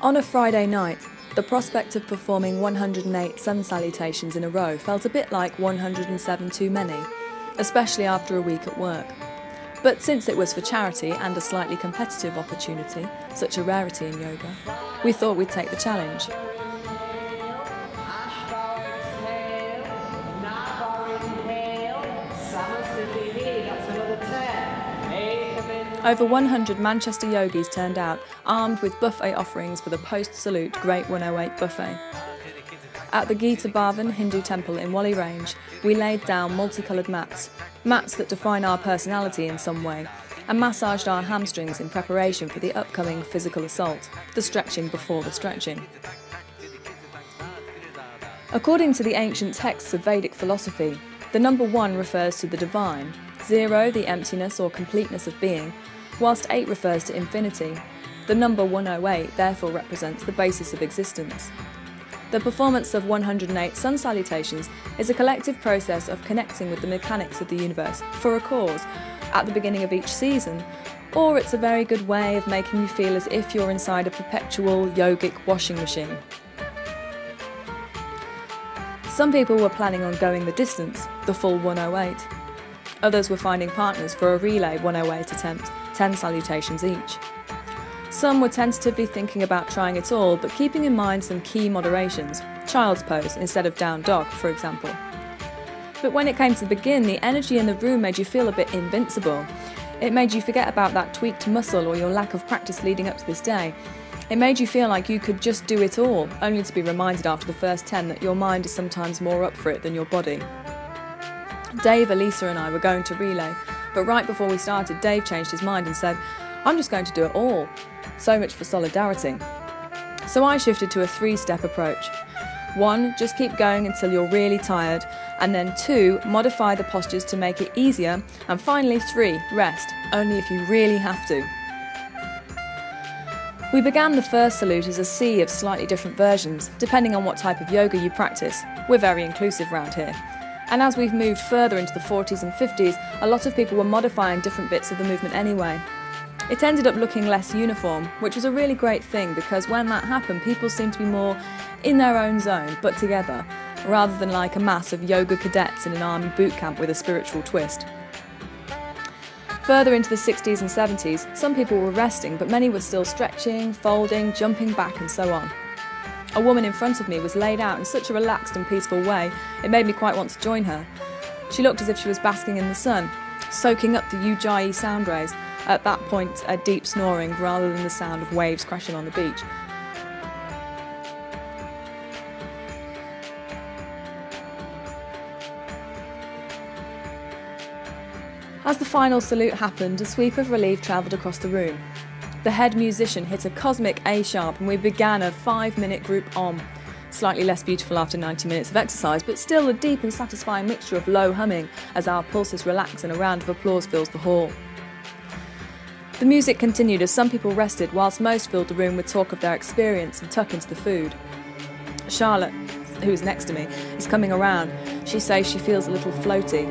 On a Friday night, the prospect of performing 108 sun salutations in a row felt a bit like 107 too many, especially after a week at work. But since it was for charity and a slightly competitive opportunity, such a rarity in yoga, we thought we'd take the challenge. Over 100 Manchester yogis turned out, armed with buffet offerings for the post-salute Great 108 buffet. At the Gita Bhavan Hindu temple in Whalley Range, we laid down multicoloured mats that define our personality in some way, and massaged our hamstrings in preparation for the upcoming physical assault, the stretching before the stretching. According to the ancient texts of Vedic philosophy, the number 1 refers to the divine, 0 the emptiness or completeness of being, whilst 8 refers to infinity. The number 108 therefore represents the basis of existence. The performance of 108 sun salutations is a collective process of connecting with the mechanics of the universe for a cause at the beginning of each season, or it's a very good way of making you feel as if you're inside a perpetual yogic washing machine. Some people were planning on going the distance, the full 108. Others were finding partners for a relay 108 attempt, 10 salutations each. Some were tentatively thinking about trying it all, but keeping in mind some key moderations, child's pose instead of down dog, for example. But when it came to begin, the energy in the room made you feel a bit invincible. It made you forget about that tweaked muscle or your lack of practice leading up to this day. It made you feel like you could just do it all, only to be reminded after the first 10 that your mind is sometimes more up for it than your body. Dave, Elisa and I were going to relay, but right before we started, Dave changed his mind and said, "I'm just going to do it all." So much for solidarity. So I shifted to a 3-step approach. 1, just keep going until you're really tired, and then 2, modify the postures to make it easier, and finally 3, rest, only if you really have to. We began the first salute as a sea of slightly different versions, depending on what type of yoga you practice. We're very inclusive round here. And as we've moved further into the 40s and 50s, a lot of people were modifying different bits of the movement anyway. It ended up looking less uniform, which was a really great thing because when that happened, people seemed to be more in their own zone, but together, rather than like a mass of yoga cadets in an army boot camp with a spiritual twist. Further into the 60s and 70s, some people were resting, but many were still stretching, folding, jumping back and so on. A woman in front of me was laid out in such a relaxed and peaceful way, it made me quite want to join her. She looked as if she was basking in the sun, soaking up the Ujjayi sound rays, at that point a deep snoring rather than the sound of waves crashing on the beach. As the final salute happened, a sweep of relief travelled across the room. The head musician hit a cosmic A-sharp and we began a 5-minute group Om. Slightly less beautiful after 90 minutes of exercise, but still a deep and satisfying mixture of low humming as our pulses relax and a round of applause fills the hall. The music continued as some people rested, whilst most filled the room with talk of their experience and tuck into the food. Charlotte, who is next to me, is coming around. She says she feels a little floaty.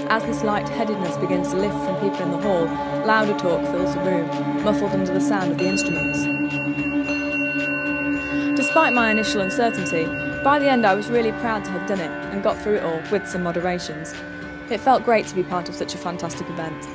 As this light-headedness begins to lift from people in the hall, louder talk fills the room, muffled under the sound of the instruments. Despite my initial uncertainty, by the end I was really proud to have done it and got through it all with some moderations. It felt great to be part of such a fantastic event.